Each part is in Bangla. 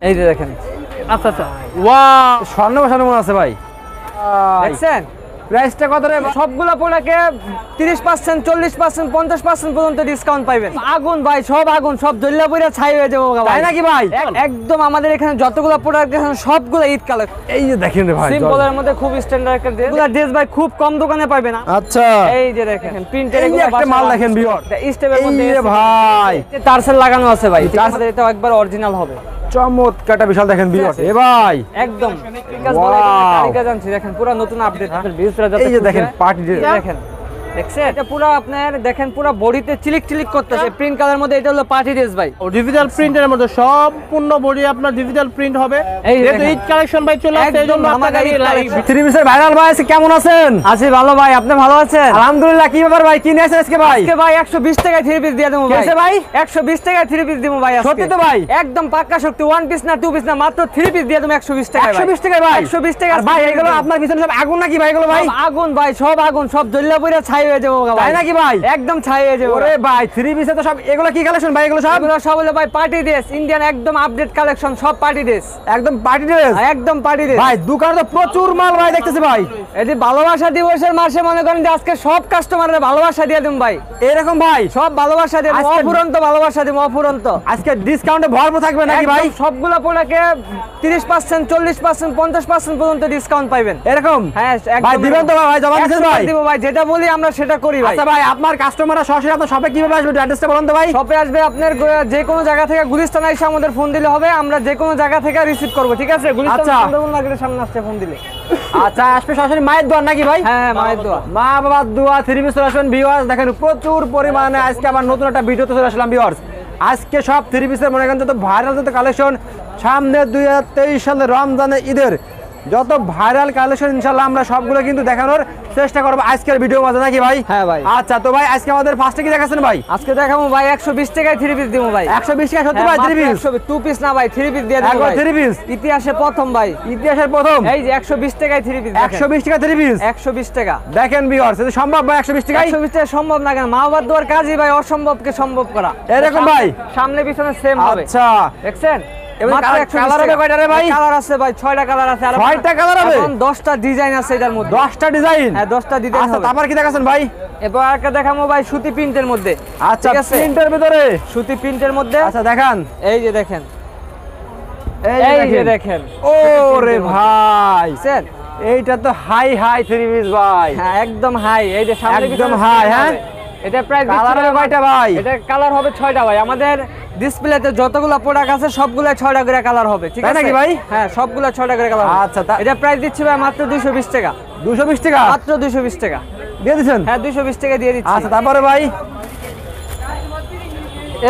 এই যে দেখেন। আচ্ছা আচ্ছা, ওয়াও, স্বর্ণ বসানো মনে আছে ভাই। দেখছেন প্রাইসটা কত রে? সবগুলা প্রোডাক্টে 30%, 40%, 50% পর্যন্ত ডিসকাউন্ট পাইবেন। আগুন ভাই, সব আগুন, সব জ্বললে পুরো ছাই হয়ে যাবো তাই নাকি ভাই? একদম আমাদের এখানে যতগুলো প্রোডাক্ট দেখেন সবগুলো ঈদ কালেকশন। এই যে দেখেন রে ভাই, সিম্পলের মধ্যে খুব স্ট্যান্ডার্ড একটা ড্রেস। এগুলা ড্রেস ভাই খুব কম দোকানে পাবেন না। আচ্ছা, এই যে দেখেন প্রিন্টের এই যে এগুলো একটা মাল দেখেন ভিউয়ার, স্টেপের মধ্যে এই যে ভাই টার্সেল লাগানো আছে ভাই। আমাদের এটা একবার অরিজিনাল হবে। চমৎকারটা বিশাল দেখেন ভিউয়ার। এ ভাই একদম কাজ বলে কারিগর জানছি। দেখেন পুরো নতুন আপডেট এই যে দেখেন পার্টি ড্রেস দেখেন, দেখছেন এটা পুরো আপনার দেখেন পুরো বডিতে চিলিক চিলিক করতেছে। প্রিন্ট কালার মধ্যে এটা হলো পার্টি ড্রেস ভাই। ডিজিটাল প্রিন্টের মধ্যে সম্পূর্ণ বডি আপনার ডিজিটাল প্রিন্ট হবে। এই যেহেতু দেখেন। ঈদ কালেকশন ভাই চলে আসছে, এইজন্য আপনাকে আমি লাইভ থ্রি পিসের ভাইরাল ভাই আজকে কেমন আছেন? আছি ভালো ভাই, আপনি ভালো আছেন? আলহামদুলিল্লাহ। কি ব্যাপার ভাই, কি নিয়ে আসেন আজকে ভাই? আজকে ভাই 120 টাকায় 3 পিস দিয়ে দেবো ভাই। কেসে ভাই? 120 টাকায় 3 পিস দেবো ভাই আজকে। সত্যি তো ভাই? একদম পাক্কা সত্যি। 1 পিস না 2 পিস না, মাত্র 3 পিস দিয়ে দেবো 120 টাকায়। 120 টাকায় ভাই? 120 টাকা আর ভাই এগুলো আপনার পিছনে সব আগুন নাকি ভাই এগুলো ভাই? আগুন ভাই, সব আগুন, সব জ্বললে পুরো ছাই হয়ে যাবো ভাই। তাই নাকি ভাই? একদম ছাই হয়ে যাবে। ওরে ভাই থ্রি পিসে তো সব এগুলো কি কালেকশন ভাই? এগুলো সব এগুলো সব হলো ভাই পার্টি ড্রেস, ইন্ডিয়ান একদম আপডেট কালেকশন, সব পার্টি ড্রেস, একদম পার্টি ড্রেস একদম পার্টি ড্রেস ভাই। দোকানে তো প্রচুর মাল ভাই দেখতেছি ভাই। এটি ভালোবাসা দিবসের মাসে মনে করেন যে আজকে সব কাস্টমাররা ভালোবাসা দিয়ে দিন ভাই। এরকম ভাই সব ভালোবাসা দিয়ে দিন, আজকে- অফুরন্ত ভালোবাসা দিব, অফুরন্ত। আজকে ডিসকাউন্টে ভরপুর থাকবে নাকি ভাই? একদম সবগুলো প্রোডাক্টে 30%, 40%, 50% পর্যন্ত ডিসকাউন্ট পাইবেন। এরকম হ্যাঁ একদম ভাই দিবেন তো ভাই? জমা দিচ্ছেন ভাই? দিব ভাই, যেটা বলি আমরা সেটা করি ভাই। আচ্ছা ভাই, আপনার কাস্টমাররা সরাসরি আপনার শপে কিভাবে আসবে অ্যাড্রেসটা বলুন তো ভাই। শপে আসবে আপনার যে কোনো জায়গা থেকে, গুলিস্তান এসে আমাদের ফোন দিলে হবে, আমরা যে কোনো জায়গা থেকে রিসিভ করব, ঠিক আছে? গুলিস্তান আচ্ছা। সুন্দরবন মার্কেটের সামনে আসছে ফোন দিলে। আচ্ছা, আসবে সরাসরি মায়ের দোয়ার নাকি ভাই? হ্যাঁ হ্যাঁ, মায়ের দোয়া। মা বাবার দোয়া থ্রি পিস চলে আসবেন ভিউয়ার্স। দেখেন প্রচুর পরিমাণে আজকে আবার নতুন একটা ভিডিওতে চলে আসলাম ভিউয়ার্স। আজকে সব থ্রি পিসের মনে করেন যত ভাইরাল যত কালেকশন, সামনে 2023 সালে রমজানের ঈদের যত ভাইরাল কালেকশন ইনশাল্লাহ আমরা সবগুলো কিন্তু দেখানোর চেষ্টা করবো আজকের ভিডিও মাঝে নাকি ভাই? হ্যাঁ ভাই। আচ্ছা তো ভাই আজকে আমাদের ফার্স্টে কি দেখাচ্ছেন ভাই? আজকে দেখাবো ভাই 120 টাকায় 3 পিস দিব ভাই। 120 টাকা সত্যি ভাই? থ্রি পিস 2 পিস না ভাই, 3 পিস দিয়ে দেব একবার ভাই। থ্রি পিস ইতিহাসে প্রথম ভাই, ইতিহাসের প্রথম এই যে 120 টাকায় 3 পিস। 120 টাকা থ্রি পিস 120 টাকা দেখেন ভিউয়ার্স, এটা সম্ভব ভাই 120 টাকায়? 120 টাকা সম্ভব না কেন? মা বাবার দোয়ার কাজই ভাই অসম্ভবকে সম্ভব করা। এরকম ভাই? সামনে পিছনে সেম হবে। আচ্ছা দেখছেন? এবার মাত্র 120 কালার হবে টাকা। কয়টা রে ভাই? কালার আছে ভাই 6টা কালার আছে। আর 6টা কালার হবে? এখন 10টা ডিজাইন আছে এটার মধ্যে। 10টা ডিজাইন? হ্যাঁ 10টা ডিজাইন আচ্ছা হবে। তারপর কি দেখাচ্ছেন ভাই? এবার একটা দেখাবো ভাই সুতি প্রিন্টের মধ্যে। আচ্ছা ঠিক আছে? প্রিন্টের ভিতরে সুতি প্রিন্টের মধ্যে। আচ্ছা দেখান। এই যে দেখেন, এই এই যে যে দেখেন। দেখেন। ওরে ভাই স্যার এইটা তো হাই হাই থ্রি পিস ভাই। হ্যাঁ একদম হাই। এই যে সামনে একদম পিছনে high, same হ্যাঁ? হবে। এটা প্রাইস কালার হবে কয়টা ভাই? এটা কালার হবে 6টা ভাই। আমাদের ডিসপ্লেতে যতগুলো প্রোডাক্ট আছে সবগুলো 6টা করে কালার হবে, ঠিক তাই আছে? নাকি ভাই? হ্যাঁ সবগুলো 6টা করে কালার হবে। আচ্ছা, এটা প্রাইস দিচ্ছি ভাই মাত্র 220 টাকা। 220 টাকা মাত্র 220 টাকা। দিয়ে দিচ্ছেন? হ্যাঁ 220 টাকা দিয়ে দিচ্ছি। আচ্ছা তারপরে ভাই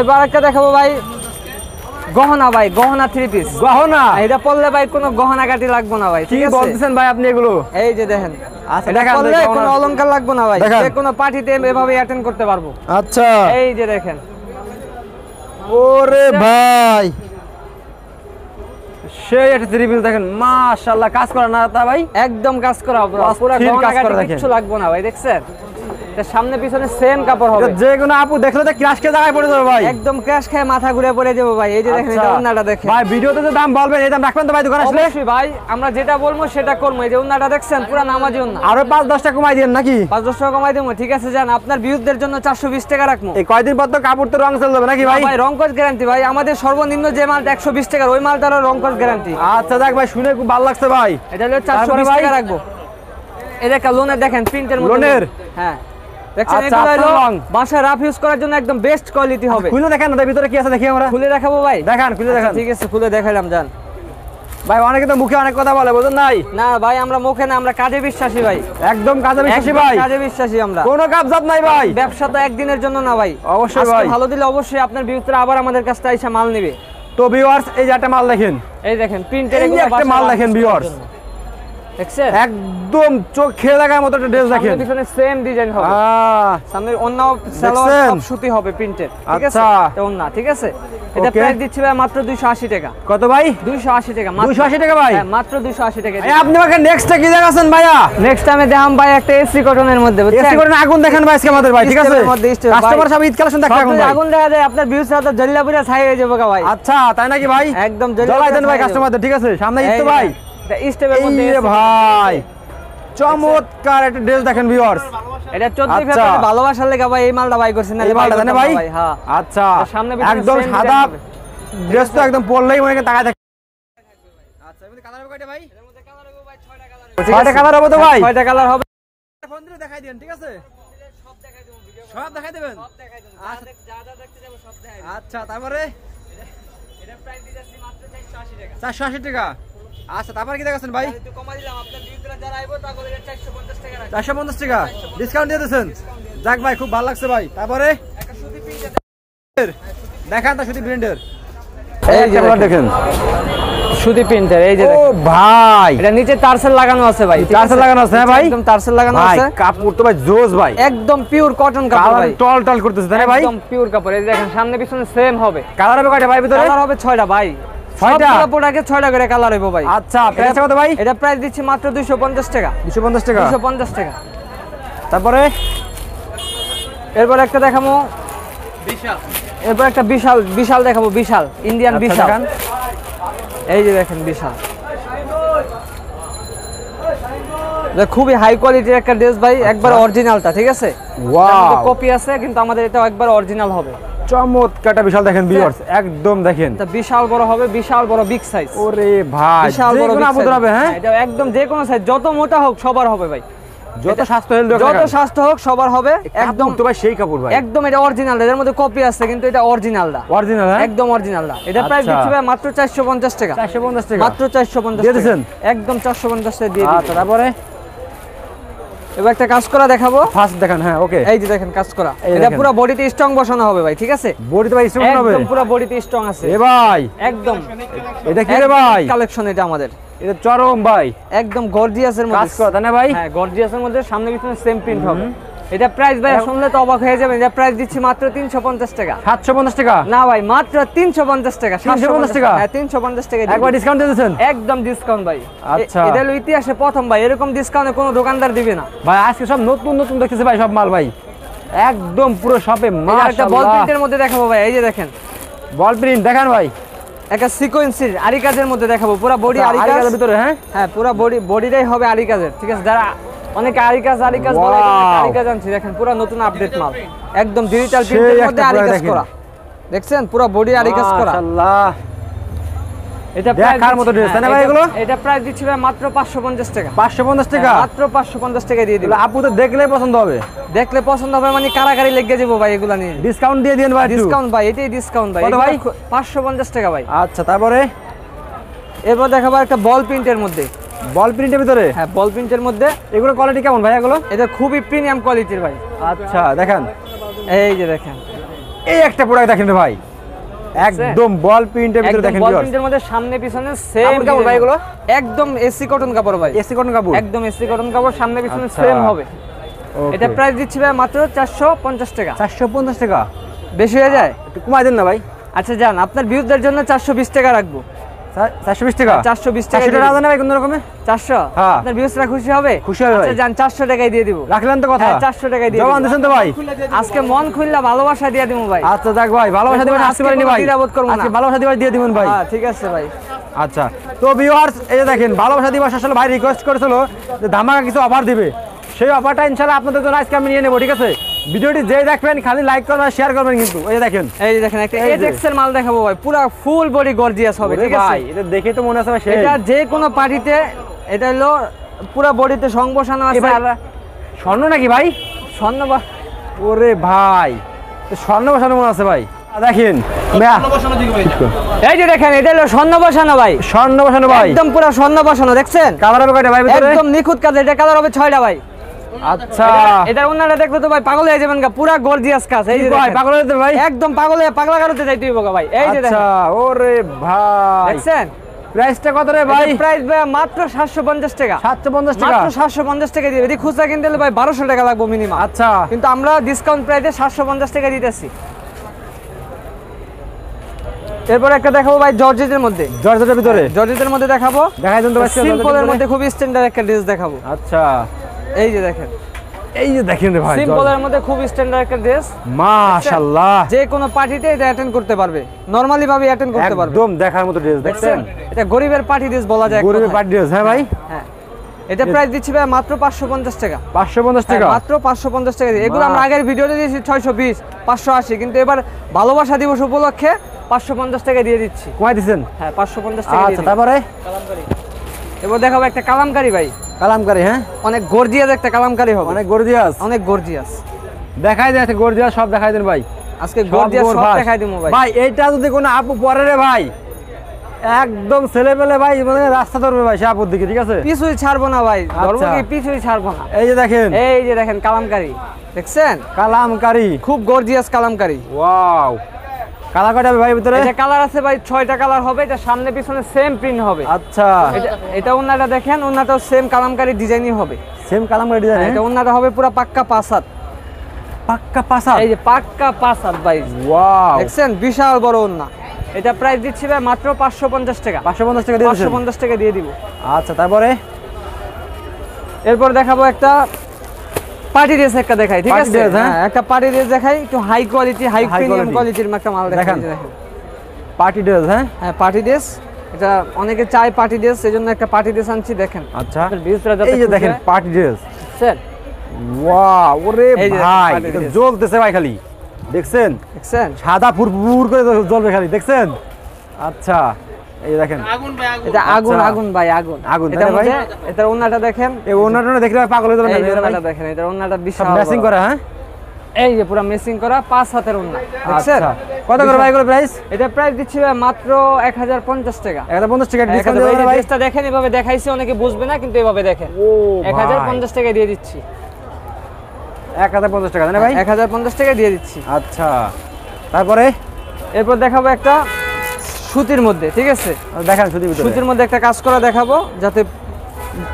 এবার একটা দেখাবো ভাই গহনা ভাই, গহনা 3 পিস। গহনা এটা পরলে ভাই কোনো গহনা কাটি লাগবে না ভাই, কি ঠিক আছে? বলতেছেন ভাই আপনি এগুলো? এই যে দেখেন, আচ্ছা এটা দেখান পরলে গহনা। কোনো অলংকার লাগবে না ভাই, দেখান। যে কোনো পার্টিতে এভাবে অ্যাটেন্ড করতে পারবো। আচ্ছা এই যে দেখেন, ওরে ভাই সেই একটা থ্রি পিস দেখেন মাশাআল্লাহ। কাজ করা না তা ভাই? একদম কাজ করা হবে, পুরো অস্থির গহনা কাজ করা কাটি দেখেন। কিছু লাগবে না ভাই, দেখছেন? এটা সামনে পিছনে সেম কাপড় হবে। এটা যে কোনো আপু দেখলে তো ক্রাশ খেয়ে জায়গায় পড়ে যাবে ভাই। একদম ক্র্যাশ খেয়ে মাথা ঘুরে পড়ে যাবো ভাই। এই যে দেখেন, আচ্ছা। এটা ওন্নাটা দেখেন। ভাই ভিডিওতে যে দাম বলবেন এই দাম রাখবেন তো ভাই দোকান আসলে? অবশ্যই ভাই, আমরা যেটা বলবো সেটা করবো। এই যে ওন্নাটা দেখছেন, পুরো নামাজি ওন্না। আরো 5-10 টাকা কমাই দিন নাকি? 5-10 টাকা কমাই দেবো, ঠিক আছে? যান, আপনার বিরুদ্ধের জন্য 420 টাকা রাখবো। এই কয়দিন পর তো কাপড় তো রং চলে যাবে নাকি ভাই? ভাই রংকশ গ্যারান্টি ভাই। আমাদের সর্বনিম্ন যে মালটা 120 টাকার, ওই মালটারও রংকশ গ্যারান্টি। আচ্ছা দেখ ভাই, শুনে খুব ভালো লাগছে ভাই। এটা হলো তারপরে 420 ভাই? টাকা রাখবো। এটা একটা লোনের দেখেন, প্রিন্টের মধ্যে। লোনের? হ্যাঁ দেখছেন, আচ্ছা, এগুলো হলো আপনার রং। বাসায় রাফ ইউজ করার জন্য একদম বেস্ট কোয়ালিটি হবে। খুলে দেখেন না, ভিতরে কি আছে দেখি আমরা। খুলে দেখাবো ভাই? দেখান, খুলে দেখান। আচ্ছা, ঠিক আছে খুলে দেখাইলাম, যান। ভাই অনেকে তো মুখে অনেক কথা বলে, বুঝুন নাই? না ভাই, আমরা মুখে না, আমরা কাজে বিশ্বাসী ভাই। একদম কাজে বিশ্বাসী একদম ভাই, কাজে বিশ্বাসী আমরা। কোনো কাবজাত নাই ভাই। ব্যবসা তো একদিনের জন্য না ভাই। অবশ্যই আজকে ভাই। ভালো দিলে অবশ্যই আপনার বিরুদ্ধে আবার আমাদের কাছ থেকে এসে মাল নেবে। তো ভিউয়ার্স এই যে একটা মাল দেখেন, এই দেখেন প্রিন্টের এই যে একটা মাল দেখেন ভিউয়ার্স। দেখছেন একদম চোখ খেয়ে লাগার মতো একটা ড্রেস দেখেন। পিছনে সেম ডিজাইন হবে, সামনে ওন্না সালোয়ার সব সুতি হবে প্রিন্টেড, ঠিক আছে? এটা ওন্না, ঠিক আছে? এটা প্রাইস দিচ্ছি ভাই মাত্র 280 টাকা। কত ভাই? 280 টাকা। 280 টাকা ভাই? হ্যাঁ, মাত্র 280 টাকা। আপনি আমাকে নেক্সটটা কি দেখাচ্ছেন ভাইয়া? নেক্সট টাইমে দেখাম ভাই একটা এসি কটনের মধ্যে, বুঝছেন? এসি কটন আগুন দেখেন ভাই আজকে আমাদের ভাই, ঠিক আছে? কাস্টমার সব ঈদ কালেকশন দেখতে আগুন ভাই। আগুন দেখা যায় আপনার ভিউজ তো জল্লাপুরে ছাই হয়ে যাবে ভাই। আচ্ছা, তাই নাকি ভাই? একদম জ্বলাই দেন ভাই কাস্টমারদের, ঠিক আছে? সামনে ঈদ তো ভাই। এটা স্টেপের মধ্যে ভাই চমৎকার একটা ড্রেস দেখেন ভিউয়ার্স। এটা 14 ফেব্রুয়ারি ভালোবাসার লেগা ভাই এই মালটা বাই করছেন না? এই মালটা জানেন ভাই? হ্যাঁ। আচ্ছা, সামনে একদম সাদা ড্রেস তো একদম পরলেই মনে হয় তাকায় থাকে। আচ্ছা, এর মধ্যে কালার হবে কয়টা ভাই? এর মধ্যে কালার হবে ভাই 6টা কালার। 6টা কালার হবে তো ভাই? 6টা কালার হবে। ফোন দিয়ে দেখাই দেন, ঠিক আছে? সব দেখাই দেব, ভিডিও সব দেখাই দেবেন? সব দেখাই দেব, যা যা দেখতে যাব সব দেখাই দেব। আচ্ছা, তারপরে এটা প্রাইস দিতেছি মাত্র 480 টাকা। 480 টাকা। আচ্ছা, তারপর কি দেখাচ্ছেন ভাই? একটু কমাই দিলাম, আপনার ভিউজরা যারা আইবো তাহলে 450 টাকা রাখছি। 450 টাকা ডিসকাউন্ট দিয়ে দিয়েছেন। যাক ভাই, খুব ভালো লাগছে ভাই। তারপরে একটা সুতি প্রিন্টের দেখান, তা সুতি প্রিন্টের। এই যে দেখেন সুতি প্রিন্টার, এই যে ও ভাই, এটা নিচে টার্সেল লাগানো আছে ভাই। টার্সেল লাগানো আছে? হ্যাঁ ভাই, একদম টার্সেল লাগানো ভাই আছে। কাপড় তো ভাই জোস ভাই, একদম পিওর কটন কাপড় ভাই। টল টল করতেছে তাই না ভাই? একদম পিওর কাপড়। এই দেখেন সামনে পিছনে সেম হবে। কালার হবে কয়টা ভাই ভিতরে? কালার হবে 6টা ভাই। 6টা কাপড়টাকে 6টা করে কালার হবে ভাই। আচ্ছা, প্রাইস কত ভাই? এটা প্রাইস দিচ্ছি মাত্র 250 টাকা। 250 টাকা। 250 টাকা। তারপরে এরপর একটা দেখাবো বিশাল। এরপর একটা বিশাল বিশাল দেখাবো, বিশাল ইন্ডিয়ান বিশাল। এই যে দেখেন বিশাল, এটা খুবই হাই কোয়ালিটির একটা ড্রেস ভাই, একবার অরিজিনালটা, ঠিক আছে? ওয়াও, কপি আছে কিন্তু আমাদের এটা একবার অরিজিনাল হবে। চমৎকারটা বিশাল দেখেন ভিউয়ার্স, একদম দেখেন এটা বিশাল বড় হবে, বিশাল বড় বিগ সাইজ। ওরে ভাই, বিশাল বড় যেকোনো আপদ হবে। হ্যাঁ, এটা একদম যে কোনো সাইজ, যত মোটা হোক সবার হবে ভাই। যত স্বাস্থ্য হেলদি যত স্বাস্থ্য হোক সবার হবে। একদম তো ভাই সেই কাপড় ভাই, একদম এটা অরিজিনাল। এর মধ্যে কপি আছে কিন্তু এটা অরিজিনালটা, অরিজিনাল। হ্যাঁ, একদম অরিজিনালটা। এটা প্রাইস দিচ্ছি ভাই মাত্র 450 টাকা। 450 টাকা, মাত্র 450 দিয়ে দিয়েছেন? একদম 450 টাকা দিয়ে দিই। আচ্ছা, তারপরে এবার একটা কাজ করা দেখাবো। ফার্স্ট দেখান। হ্যাঁ, ওকে। এই যে দেখেন কাজ করা, এটা পুরো বডিতে স্ট্রং বসানো হবে ভাই, ঠিক আছে? বডিতে ভাই স্ট্রং হবে, একদম পুরো বডিতে স্ট্রং আছে। এ ভাই একদম এটা কি রে ভাই? কালেকশন এটা আমাদের, এটা চরম ভাই, একদম গর্জিয়াসের মধ্যে কাজ করা তাই না ভাই? হ্যাঁ, গর্জিয়াসের মধ্যে সামনে পিছনে সেম প্রিন্ট হবে। এটা প্রাইস ভাই শুনলে তো অবাক হয়ে যাবেন। এটা প্রাইস দিচ্ছি মাত্র 350 টাকা। 750 টাকা না ভাই, মাত্র 350 টাকা। 350 টাকা? হ্যাঁ, 350 টাকা। একবার ডিসকাউন্ট দিয়ে দিয়েছেন? একদম ডিসকাউন্ট ভাই। আচ্ছা, এটা হলো ইতিহাসে প্রথম ভাই, এরকম ডিসকাউন্টে কোনো দোকানদার দিবে না ভাই। আজকে সব নতুন নতুন দেখতেছি ভাই, সব মাল ভাই একদম পুরো শপে। একটা বল মাশাআল্লাহ, প্রিন্টের মধ্যে দেখাবো ভাই, এই যে দেখেন বল প্রিন্ট দেখান ভাই। একটা সিকোয়েন্সের আরি কাজের মধ্যে দেখাবো, পুরো বডি আরি আরি কাজের কাজের ভিতরে। হ্যাঁ, হ্যাঁ, পুরো বডিটাই হবে আরি কাজের, ঠিক আছে? যারা অনেকে আরি কাজ বলে, আরি কাজ আনছি দেখেন, পুরো নতুন আপডেট মাল, একদম ডিজিটাল প্রিন্টের মধ্যে আরি কাজ করা। দেখছেন পুরো বডি আরি কাজ করা। মাশাআল্লাহ, এটা দেখার মতো ড্রেস তাই না ভাই এগুলো? এটা প্রাইস দিচ্ছি ভাই মাত্র 550 টাকা। 550 টাকা মাত্র 550 টাকা দিয়ে দিই। আপু তো দেখলেই পছন্দ হবে, দেখলে পছন্দ হবে মানে কারাকারি লেগে যাবো ভাই এগুলা নিয়ে। ডিসকাউন্ট দিয়ে দিন ভাই। ডিসকাউন্ট ভাই, এটাই ডিসকাউন্ট ভাই। কত ভাই? 550 টাকা ভাই। আচ্ছা, তারপরে এরপর দেখাবো একটা বল প্রিন্টের মধ্যে। বল প্রিন্টের ভিতরে? হ্যাঁ, বল প্রিন্টের মধ্যে। এগুলো কোয়ালিটি কেমন ভাই এগুলো? এটা খুবই প্রিমিয়াম কোয়ালিটির ভাই। আচ্ছা, দেখেন এই যে দেখেন, এই একটা প্রোডাক্ট দেখেন রে ভাই, একদম বল প্রিন্টের ভিতরে দেখেন বল ভিউয়ার্স। প্রিন্টের মধ্যে সামনে পিছনে সেম কাপড় কেমন ভাই এগুলো? একদম এসি কটন কাপড় ভাই, এসি কটন কাপড়, একদম এসি কটন কাপড়, সামনে পিছনে আচ্ছা, সেম হবে। ওকে। এটা প্রাইস দিচ্ছি ভাই মাত্র 450 টাকা। 450 টাকা বেশি হয়ে যায়? একটু কমাই দেন না ভাই। আচ্ছা যান, আপনার ভিউজদের জন্য 420 টাকা রাখবো। 420 টাকা? 420 টাকা 400 টাকা দেন ভাই কোন রকমে? 400? হ্যাঁ। আপনার ভিউজরা খুশি হবে? খুশি হবে ভাই। আচ্ছা যান, 400 টাকায় দিয়ে দিব। রাখলেন তো কথা? হ্যাঁ, 400 টাকায় দিয়ে জবান দিব। দিছেন তো ভাই? আজকে মন খুললা ভালোবাসা দিয়ে দিব ভাই। আচ্ছা, যাক ভাই, ভালোবাসা দিবেন, আসতে পারিনি ভাই, দ্বিধাবোধ করবো না। আজকে ভালোবাসা দিবেন দিয়ে দিবেন ভাই। হ্যাঁ, ঠিক আছে ভাই। আচ্ছা, তো ভিউয়ার্স এই যে দেখেন ভালোবাসা দিবস আসলে ভাই রিকোয়েস্ট করেছিল যে ধামাকা কিছু অফার দিবে, সেই অফারটা ইনশাআল্লাহ আপনাদের জন্য আজকে আমি নিয়ে নেব, ঠিক আছে? ভিডিওটি যেই দেখবেন খালি লাইক করবেন আর শেয়ার করবেন কিন্তু। এই যে দেখেন, এই যে দেখেন একটা এজেক্স এর মাল দেখাবো ভাই, পুরো ফুল বডি গর্জিয়াস হবে, ঠিক আছে? ভাই এটা দেখে তো মনে আছে ভাই সেই এটা যে কোনো পার্টিতে, এটা হলো পুরো বডিতে সং বসানো আছে। আর স্বর্ণ নাকি ভাই? স্বর্ণ ওরে ভাই, স্বর্ণ বসানো মনে আছে ভাই। দেখেন এই যে দেখেন, এটা হলো স্বর্ণ বসানো ভাই, স্বর্ণ বসানো ভাই, একদম পুরো স্বর্ণ বসানো। দেখছেন কালার হবে কয়টা ভাই ভিতরে? একদম নিখুঁত কাজ। এটা কালার হবে 6টা ভাই। আচ্ছা, এটা ওনারা দেখলে তো ভাই পাগল হয়ে যাবেন গা, পুরা গর্জিয়াস কাজ। এই যে ভাই দেখেন, পাগল হতে ভাই, একদম পাগল হয়ে পাগলা গাড়িতে যাইতে হইব গা ভাই। এই যে দেখেন, আচ্ছা, ওরে ভাই দেখছেন প্রাইসটা কত রে ভাই? প্রাইস ভাই মাত্র 750 টাকা। 750 টাকা, মাত্র 750 টাকা দিয়ে যদি খুচরা কিনতে হলে ভাই 1200 টাকা লাগবে মিনিমাম। আচ্ছা কিন্তু আমরা ডিসকাউন্ট প্রাইসে 750 টাকা দিতেছি। এরপর একটা দেখাবো ভাই জর্জেটের মধ্যে, জর্জেটের ভিতরে, জর্জেটের মধ্যে দেখাবো। দেখাই দেন তো ভাই, সিম্পলের মধ্যে খুব স্ট্যান্ডার্ড একটা ড্রেস দেখাবো। আচ্ছা এই যে দেখেন, এই যে দেখেন রে ভাই, সিম্পলের মধ্যে খুব স্ট্যান্ডার্ড একটা ড্রেস। মাশাআল্লাহ, যে কোনো পার্টিতে এটা অ্যাটেন্ড করতে পারবে, নরমালি ভাবে অ্যাটেন্ড করতে পারবে। একদম দেখার মতো ড্রেস দেখছেন, এটা গরিবের পার্টি ড্রেস বলা যায়। গরিবের পার্টি ড্রেস, হ্যাঁ ভাই। হ্যাঁ, এটা প্রাইস দিচ্ছি ভাই মাত্র 550 টাকা। 550 টাকা, মাত্র 550 টাকা দিয়ে। এগুলো আমরা আগের ভিডিওতে দিয়েছি 620, 580, কিন্তু এবার ভালোবাসা দিবস উপলক্ষে 550 টাকা দিয়ে দিচ্ছি। কমাই দিবেন? হ্যাঁ, 550 টাকা দিয়ে আচ্ছা, দিচ্ছি। তারপরে কালামকারী, এবার দেখাবো একটা কালামকারী ভাই, কালামকারী, হ্যাঁ অনেক গর্জিয়াস একটা কালামকারী হবে, অনেক গর্জিয়াস, অনেক গর্জিয়াস। দেখাই দেন, গর্জিয়াস সব দেখাই দেন ভাই, আজকে গর্জিয়াস সব দেখাই দিমু ভাই। ভাই এইটা যদি কোনো আপু পরে রে ভাই, একদম ছেলেপেলে ভাই মানে রাস্তা ধরবে ভাই সে আপুর দিকে, ঠিক আছে? পিছুই ছাড়বো না ভাই, ধরবো আচ্ছা। কি পিছুই ছাড়বো না। এই যে দেখেন, এই যে দেখেন কালামকারী, দেখছেন? কালামকারী, খুব গর্জিয়াস কালামকারী। ওয়াও, কালার কয়টা হবে ভাই ভিতরে? এটা কালার আছে ভাই 6টা কালার হবে। এটা সামনে পিছনে সেম প্রিন্ট হবে। আচ্ছা, এটা ওন্নাটা দেখেন, ওন্নাটাও সেম কালামকারী ডিজাইনই হবে। সেম কালামকারী ডিজাইন, এটা ওন্নাটা হবে পুরো পাক্কা 5 হাত। পাক্কা পাসা, এই যে পাক্কা 5 হাত ভাই, ওয়াও, দেখছেন? বিশাল বড় ওন্না। এটা প্রাইস দিচ্ছি ভাই মাত্র 550 টাকা। 550 টাকা দিয়ে দিচ্ছেন? 550 টাকা দিয়ে দিব। আচ্ছা, তারপরে এরপর দেখাবো একটা পার্টি ড্রেস, একটা দেখাই, ঠিক Party আছে? dress, হ্যাঁ? হ্যাঁ, একটা পার্টি ড্রেস দেখাই, একটু high quality, high High premium quality। কোয়ালিটির একটা মাল দেখাই। দেখান। এই যে দেখেন, পার্টি ড্রেস, হ্যাঁ হ্যাঁ পার্টি ড্রেস। এটা অনেকে চায় পার্টি ড্রেস, সেজন্য একটা পার্টি ড্রেস আনছি। দেখেন আচ্ছা, ভিউজটা যাতে এই যে খুশি দেখেন হয়। পার্টি ড্রেস, দেখছেন? ওয়াও, ওরে এই যে ভাই party এটা dress। জ্বলতেছে ভাই, খালি দেখছেন দেখছেন? সাদা ফুরফুর করে জ্বলবে খালি, দেখছেন? আচ্ছা, এই যে দেখেন, আগুন ভাই আগুন। এটা আগুন, আচ্ছা। আগুন ভাই, আগুন। আগুন, এটা তাই না ভাই? এটার ওন্নাটা দেখেন, এই ওনাটা দেখলে ভাই পাগল হয়ে যাবেন, এই যে ওন্নাটা দেখেন, এটার ওন্নাটা বিশাল ম্যাচিং বড়। করা, হ্যাঁ এই যে পুরো মেসিং করা 5 হাতের ওন্না, দেখছেন? আচ্ছা, কত করে ভাই এগুলো প্রাইস? এটা প্রাইস দিচ্ছি ভাই মাত্র 1050 টাকা। 150 টাকা ডিসকাউন্ট এই দেবেন যে ভাই? ড্রেসটা দেখেন, এভাবে দেখাইছি, অনেকে বুঝবে না, কিন্তু এভাবে দেখেন। ও 1050 টাকা দিয়ে দিচ্ছি। 1050 টাকা, তাই না ভাই? 1050 টাকা দিয়ে দিচ্ছি। আচ্ছা, তারপরে এরপর দেখাবো একটা সুতির মধ্যে, ঠিক আছে? দেখান শুধু ভিতরে, সুতির মধ্যে একটা কাজ করা দেখাবো, যাতে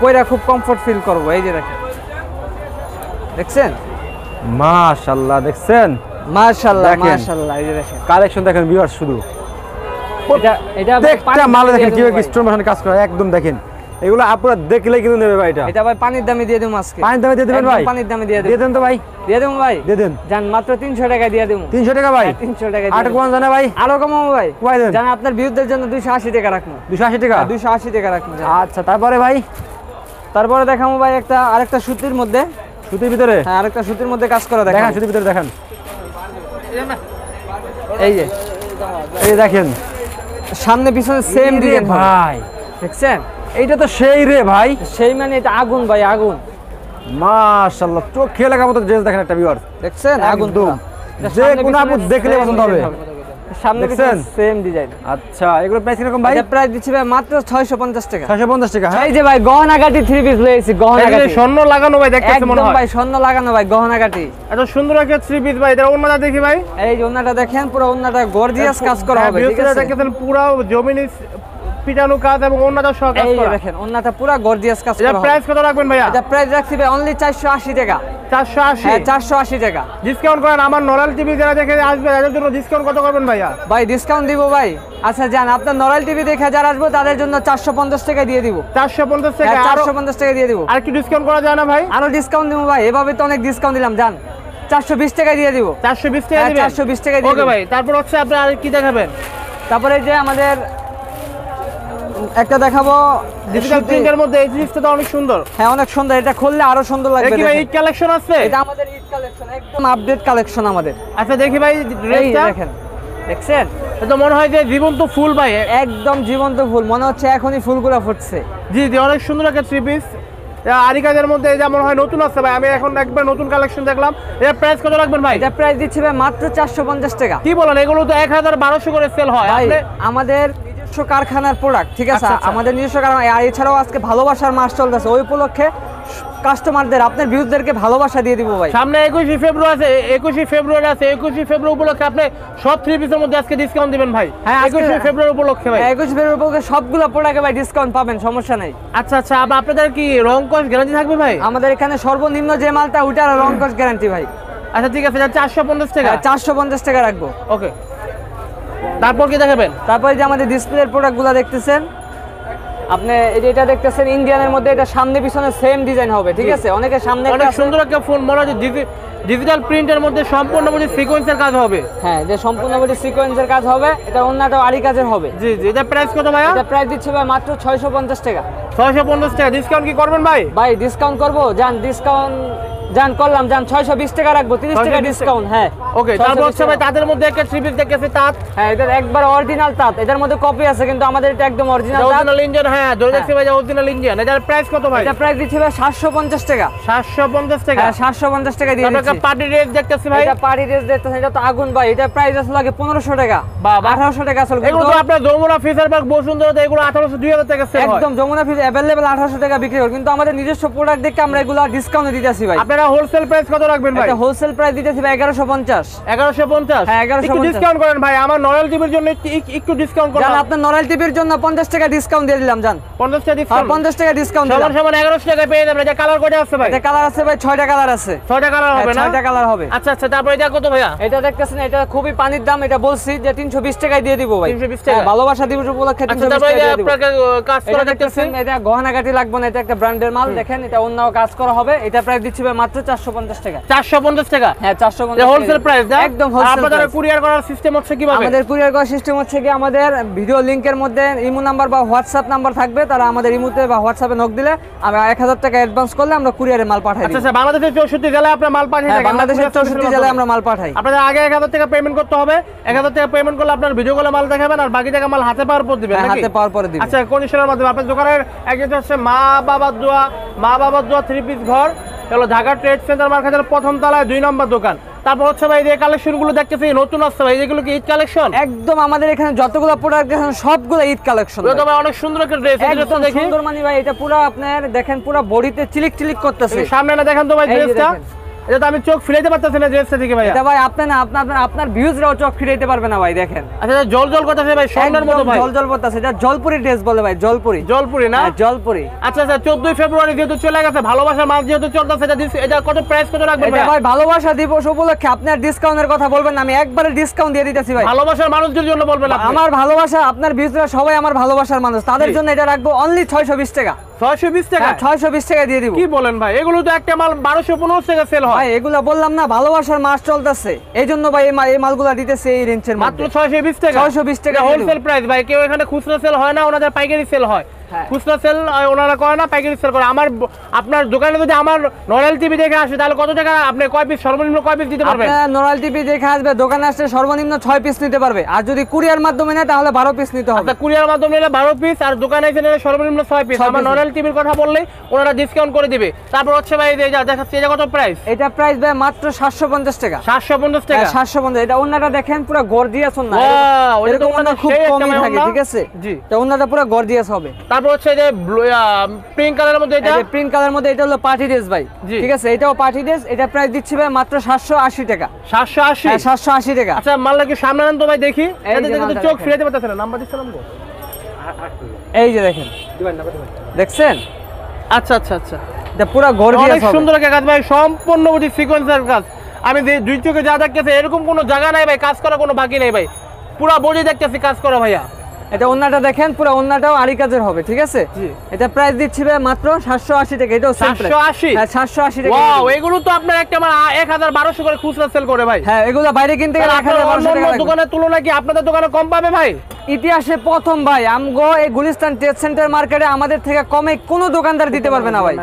পয়রা খুব কমফোর্ট ফিল করবো। এই যে দেখেন, দেখছেন? মাশাআল্লাহ, দেখছেন মাশাআল্লাহ, দেখেন। মাশাআল্লাহ, এই যে দেখেন। কালেকশন দেখেন ভিউয়ার্স, শুধু এটা প্রত্যেকটা মালে দেখেন কিভাবে স্টোন মেশিনে কাজ করে, একদম দেখেন এগুলো আপনারা দেখলে কিন্তু নেবে ভাই। এটা এটা ভাই পানির দামে দিয়ে দেবো আজকে। পানির দামে দিয়ে দেবেন একদম ভাই? পানির দামে দিয়ে দিয়ে দেবো। দেন তো ভাই, দিয়ে দেবো ভাই, দিয়ে দেন। জান মাত্র 300 টাকা দিয়ে দেবো। 300 টাকা ভাই? 300 টাকা আট দিয়ে কোন দেবো। জানা ভাই? আরো কমাবো ভাই, কমাই দেন। জান আপনার বিরুদ্ধের জন্য 280 টাকা রাখবো। 280 টাকা? 280 টাকা রাখবো। আচ্ছা, তারপরে ভাই তারপরে দেখাবো ভাই একটা আরেকটা সুতির মধ্যে। সুতির ভিতরে? হ্যাঁ, আরেকটা সুতির মধ্যে কাজ করা দেখান, দেখাবো। সুতির ভিতরে দেখান। এই যে এই দেখেন সামনে পিছনে সেম রে ডিজাইন ভাই, দেখছেন? এইটা তো সেই রে ভাই, সেই মানে এটা আগুন ভাই, আগুন। মাশাআল্লাহ, চোখে লাগার মতো ড্রেস দেখেন একটা ভিউয়ার, দেখছেন? আগুন একদম। পুরা। এটা যে সামনে কোনো পিছনে আপু দেখলে same পছন্দ হবে। design সামনে দেখছেন? পিছনে সেম ডিজাইন। আচ্ছা, এগুলো প্রাইস কিরকম ভাই? এটা প্রাইস দিচ্ছি ভাই মাত্র 650 টাকা। 650 টাকা, হ্যাঁ? এই যে ভাই গহনাগাটি 3 পিস লয়েছি, এই যে গহনাগাটি স্বর্ণ লাগানো ভাই, দেখতেছে মনে একদম হয় ভাই স্বর্ণ লাগানো ভাই, গহনাগাটি। এত সুন্দর একটা থ্রি পিস ভাই। এটা ওন্নাটা দেখি ভাই, এই যে ওন্নাটা দেখেন, পুরো ওন্নাটা গর্জিয়াস কাজ করা হবে, ঠিক আছে? দেখেন পুরো জমিনি পিটানো কাজ এবং ওন্নাটা সহ কাজ এই যে করা। দেখেন ওন্নাটা পুরো গর্জিয়াস কাজ এটা করা হবে। প্রাইস কত রাখবেন ভাইয়া? এটা প্রাইস রাখছি ভাই অনলি 480 টাকা। 480? হ্যাঁ, 480 টাকা। ডিসকাউন্ট করেন, আমার নরাল টিভি যারা দেখে আসবে তাদের জন্য ডিসকাউন্ট কত করবেন ভাইয়া? ভাই ডিসকাউন্ট দিব ভাই। আচ্ছা জান, আপনার নরাল টিভি দেখে যারা আসবে তাদের জন্য 450 টাকা দিয়ে দিব। 450 টাকা? হ্যাঁ, আরো 450 টাকা দিয়ে দিব। আর কি ডিসকাউন্ট করা যায় না ভাই? আরো ডিসকাউন্ট দিব ভাই, এভাবে তো অনেক ডিসকাউন্ট দিলাম জান। 420 টাকা দিয়ে দিব। 420 টাকা হ্যাঁ, দিবেন? 420 টাকা দিয়ে ওকে দিব। ভাই, তারপর হচ্ছে আপনি আর কি দেখাবেন? তারপরে এই যে আমাদের একটা দেখাবো ডিজিটাল প্রিন্টের মধ্যে এই জিনিসটা তো অনেক সুন্দর। হ্যাঁ, অনেক সুন্দর, এটা খুললে আরো সুন্দর এটা লাগবে। কি ভাই দেখেন। ঈদ কালেকশন আছে? এটা আমাদের ঈদ কালেকশন, একদম আপডেট কালেকশন আমাদের। আচ্ছা দেখি ভাই এই ড্রেসটা। দেখেন, দেখছেন? এটা মনে হয় যে জীবন্ত ফুল ভাই। একদম জীবন্ত ফুল, মনে হচ্ছে এখনই ফুলগুলো ফুটছে। জি জি, অনেক সুন্দর একটা থ্রি পিস। আরিকাজের মধ্যে এটা মনে হয় নতুন আছে ভাই, আমি এখন একবার নতুন কালেকশন দেখলাম। এর প্রাইস কত রাখবেন ভাই? এটা প্রাইস দিচ্ছি ভাই মাত্র 450 টাকা। কি বলেন, এগুলো তো 1200 করে সেল হয়। ভাই আপনি আমাদের নিজস্ব কারখানার প্রোডাক্ট, ঠিক আছে? আচ্ছা, আচ্ছা। আমাদের নিজস্ব কারখানা, আর এছাড়াও আজকে ভালোবাসার মাস চলতেছে, ওই উপলক্ষে কাস্টমারদের আপনার ভিউজদেরকে ভালোবাসা দিয়ে দিব ভাই। সামনে 21 ফেব্রুয়ারি আছে, 21 ফেব্রুয়ারি আছে, 21 ফেব্রুয়ারি উপলক্ষে আপনি সব থ্রি পিসের মধ্যে আজকে ডিসকাউন্ট দিবেন ভাই। হ্যাঁ, আজকে 21 ফেব্রুয়ারি উপলক্ষে ভাই। 21 ফেব্রুয়ারি উপলক্ষে সবগুলো প্রোডাক্টে ভাই ডিসকাউন্ট পাবেন, সমস্যা নাই। আচ্ছা আচ্ছা, আবার আপনাদের কি রং কস গ্যারান্টি থাকবে ভাই? আমাদের এখানে সর্বনিম্ন যে মালটা ওইটার রং কস গ্যারান্টি ভাই। আচ্ছা ঠিক আছে, 450 টাকা। 450 টাকা রাখবো। ওকে, তারপর কি দেখাবেন? তারপরে যে আমাদের ডিসপ্লের প্রোডাক্টগুলো দেখতেছেন আপনি, এই যে এটা দেখতেছেন ইন্ডিয়ানের মধ্যে, এটা সামনে পিছনে সেম ডিজাইন হবে, ঠিক আছে? অনেকে সামনে অনেক সুন্দর একটা ফোন, মনে হচ্ছে ডিজিটাল প্রিন্টের মধ্যে সম্পূর্ণ বুঝি সিকোয়েন্সের কাজ হবে। হ্যাঁ, যে সম্পূর্ণ বডি সিকোয়েন্সের কাজ হবে, এটা অন্যটাও আরি কাজের হবে। জি জি, এটা প্রাইস কত ভাইয়া? এটা প্রাইস দিচ্ছে ভাই মাত্র 650 টাকা। 650 টাকা। ডিসকাউন্ট কি করবেন ভাই? ভাই ডিসকাউন্ট করবো, জান ডিসকাউন্ট জান করলাম, জান 620 টাকা রাখবো, 30 টাকা ডিসকাউন্ট। হ্যাঁ ওকে, তারপর হচ্ছে ভাই তাদের মধ্যে একটা থ্রি পিস দেখতেছি তাঁত। হ্যাঁ, এটা একবার অরিজিনাল তাঁত, এটার মধ্যে কপি আছে কিন্তু আমাদের এটা একদম অরিজিনাল তাঁত। অরিজিনাল ইন্ডিয়ান, হ্যাঁ ধরে দেখছি ভাই অরিজিনাল ইন্ডিয়ান। এটার প্রাইস কত ভাই? এটা প্রাইস দিচ্ছে ভাই 750 টাকা। 750 টাকা। হ্যাঁ, 750 টাকা দিয়ে আপনাকে দিচ্ছি। পার্টি রেট দেখতেছি ভাই। এটা পার্টি ড্রেস দেখতেছেন, এটা তো আগুন ভাই। এটা প্রাইস আসলে আগে 1500 টাকা, বাবা। 1800 টাকা আসলে। এগুলো তো আপনার যমুনা ফিচার পার্ক বসুন্ধরা, এগুলো 1800 2000 টাকা সেল হয়। একদম যমুনা ফিজ अवेलेबल 1800 টাকা বিক্রি হয়, কিন্তু আমাদের নিজস্ব প্রোডাক্ট দেখে আমরা এগুলো ডিসকাউন্টে দিতেছি ভাই। আপনারা হোলসেল প্রাইস কত রাখবেন ভাই? এটা হোলসেল প্রাইস দিতেছি ভাই 1150। 1150? হ্যাঁ, 1150 একটু ডিসকাউন্ট করেন ভাই, আমার নরমাল টিভির জন্য একটু ডিসকাউন্ট করেন। জান আপনার নরমাল টিভির জন্য 50 টাকা ডিসকাউন্ট দিয়ে দিলাম জান। 50 টাকা আর ডিসকাউন্ট? 50 টাকা ডিসকাউন্ট সমান দিলাম। সমান 1100 টাকা পেয়ে যাবেন। এটা কালার কয়টা আছে ভাই? এটা কালার আছে ভাই 6টা কালার আছে। 6টা কালার হবে না? 6টা কালার হবে। আচ্ছা আচ্ছা, তারপর এটা কত ভাইয়া? এটা দেখতেছেন, এটা খুবই পানির দাম, এটা বলছি যে 320 টাকায় দিয়ে দিব ভাই। 320 টাকা? হ্যাঁ, ভালোবাসা দিবস উপলক্ষে আচ্ছা, 320 তারপর টাকা এটা দিয়ে দিব। আপনাকে কাজ এটা করা দেখতেছেন, দেখতেছি। এটা গহনাগাটি লাগবে না, এটা একটা ব্র্যান্ডের মাল। দেখেন এটা অন্যও কাজ করা হবে। এটা প্রাইস দিচ্ছি ভাই মাত্র 450 টাকা। 450 টাকা? হ্যাঁ, 450 হোলসেল প্রাইস না? একদম হোলসেল। আপনাদের কুরিয়ার করার সিস্টেম হচ্ছে কিভাবে? আমাদের কুরিয়ার করার সিস্টেম হচ্ছে কি, আমাদের ভিডিও লিংকের মধ্যে ইমো নাম্বার বা হোয়াটসঅ্যাপ নাম্বার থাকবে, তারা আমাদের ইমোতে বা হোয়াটসঅ্যাপে নক দিলে আমরা 1000 টাকা অ্যাডভান্স করলে আমরা কুরিয়ারে মাল পাঠাই দিই। আচ্ছা আচ্ছা, বাংলাদেশের 64 জেলায় আপনারা মাল পাঠিয়ে হ্যাঁ, থাকেন? বাংলাদেশের 64 জেলায় আমরা মাল পাঠাই। আপনাদের আগে 1000 টাকা পেমেন্ট করতে হবে। 1000 টাকা পেমেন্ট করলে আপনার ভিডিও কলে মাল দেখাবেন, আর বাকি টাকা মাল হাতে পাওয়ার পর দিবেন হ্যাঁ, নাকি? হাতে পাওয়ার পরে দিই। আচ্ছা, কন্ডিশনের মাধ্যমে আপনার দোকানের একজন হচ্ছে মা বাবার দোয়া থ্রি পিস ঘর, হলো ঢাকা ট্রেড সেন্টার মার্কেটের প্রথম তলায় 2 নম্বর দোকান। তারপর হচ্ছে ভাই এই কালেকশনগুলো দেখতেছি নতুন আসছে ভাই, এগুলো কি ঈদ কালেকশন? একদম আমাদের এখানে যতগুলো প্রোডাক্ট দেখেন সবগুলো ঈদ কালেকশন। এটা ভাই অনেক সুন্দর একটা ড্রেস। এই ড্রেসটা দেখি। সুন্দর মানে ভাই, এটা পুরো আপনার দেখেন পুরো বডিতে চিলিক চিলিক করতেছে। সামনে না দেখেন তো ভাই এই যে ড্রেসটা, দেখেন। এটা তো আমি চোখ ফিরাইতে পারতেছি না ড্রেসটা থেকে ভাই। এটা ভাই আপনি না আপনার ভিউজরাও চোখ ফিরাইতে পারবে না ভাই। দেখেন আচ্ছা, জল জল করতেছে ভাই, স্বর্ণের মতো ভাই। জল জল করতেছে। এটা জলপুরি ড্রেস বলে ভাই, জলপুরি। জলপুরি না? হ্যাঁ, জলপুরি। আচ্ছা আচ্ছা, 14 ফেব্রুয়ারি যেহেতু চলে গেছে, ভালোবাসার মাস যেহেতু চলতেছে, এটা কত প্রাইস কত রাখবেন এটা ভাই? ভাই ভালোবাসা দিবস উপলক্ষে আপনার ডিসকাউন্টের কথা বলবেন না, আমি একবারে ডিসকাউন্ট দিয়ে দিতেছি ভাই। ভালোবাসার মানুষদের জন্য বলবেন আপনি। আমার ভালোবাসা, আপনার ভিউজরা সবাই আমার ভালোবাসার মানুষ, তাদের জন্য এটা রাখবো অনলি 620 টাকা। 620 টাকা? হ্যাঁ, 620 টাকা দিয়ে দিব। কি বলেন ভাই, এগুলো তো একটা মাল 1215 টাকা সেল হয়। ভাই এগুলা বললাম না, ভালোবাসার মাস চলতেছে, এই জন্য ভাই এই মালগুলা দিতেছে এই রেঞ্জের মাত্র মধ্যে। 620 টাকা? 620 টাকা হোলসেল প্রাইস ভাই। কেউ এখানে খুচরা সেল হয় না, ওনাদের পাইকারি সেল হয়। হ্যাঁ। খুচরা সেল ওনারা করে না, পাইকারি সেল করে। আপনার দোকানে যদি আমার নরেল টিভি দেখে আসে, তাহলে কত টাকা আপনি কয় পিস, সর্বনিম্ন কয় পিস দিতে পারবেন? আপনার নোরাল টিভি দেখে আসবে, দোকানে আসলে সর্বনিম্ন 6 পিস নিতে পারবে, আর যদি কুরিয়ার মাধ্যমে নেয় তাহলে 12 পিস নিতে হবে। আপনার কুরিয়ার মাধ্যমে নিলে 12 পিস, আর দোকানে এসে নিলে সর্বনিম্ন 6 পিস। 6 আমার piece। নরেল টিভির কথা বললেই ওনারা ডিসকাউন্ট করে দিবে। তারপর হচ্ছে ভাই এই যে দেখাচ্ছি, এটা কত প্রাইস? এটা প্রাইস ভাই মাত্র 750 টাকা। 750 টাকা? হ্যাঁ, 750। এটা ওন্নাটা দেখেন পুরো গর্জিয়াস ওন্না। Wow, এটা তো এরকম ওন্না খুব সেই একটা কমই থাকে, ওন্না। ঠিক আছে? জি। তো ওন্নাটা পুরো গর্জিয়াস হবে। তারপর হচ্ছে যে পিঙ্ক কালারের মধ্যে এটা, প্রিন্ট কালার মধ্যে, এটা হলো পার্টি ড্রেস ভাই। জি। ঠিক আছে, এটাও পার্টি ড্রেস। এটা প্রাইস দিচ্ছি ভাই মাত্র 780 টাকা। 780? হ্যাঁ, 780 টাকা। আচ্ছা, মালটা কি সামনে আনেন তো ভাই দেখি। এই এতে যে দেখে তো মালটা চোখ দেখেন। ফিরাইতে পারতেছে না। নাম্বার দিচ্ছিলাম তো। এই যে দেখেন, দেখছেন? আচ্ছা আচ্ছা আচ্ছা, এটা পুরো গর্জিয়াস অনেক হবে। সুন্দর একটা কাজ ভাই, সম্পূর্ণ বুঝি সিকোয়েন্সের কাজ। আমি দুই চোখে যা দেখতেছি, এরকম কোনো জায়গা নাই ভাই কাজ করা, কোনো বাকি নেই ভাই। পুরো বডি দেখতেছি কাজ করা ভাইয়া। এটা ওন্নাটা দেখেন, পুরো ওন্নাটাও আরি কাজের হবে, ঠিক আছে? জি। এটা প্রাইস দিচ্ছি ভাই মাত্র 780 টাকা। এটাও সেম প্রাইস। 780? হ্যাঁ, 780 টাকা। ওয়াও, এগুলো তো আপনার একটা আমার 1200 করে খুচরা সেল করে ভাই। হ্যাঁ, এগুলো বাইরে কিনতে গেলে আপনার 1200 টাকা অন্য লাগবে। দোকানের তুলনায় কি আপনাদের দোকানে কম পাবে ভাই? ইতিহাসে প্রথম ভাই, আমগো এই গুলিস্তান ট্রেড সেন্টার মার্কেটে আমাদের থেকে কমে কোনো দোকানদার দিতে পারবে না ভাই।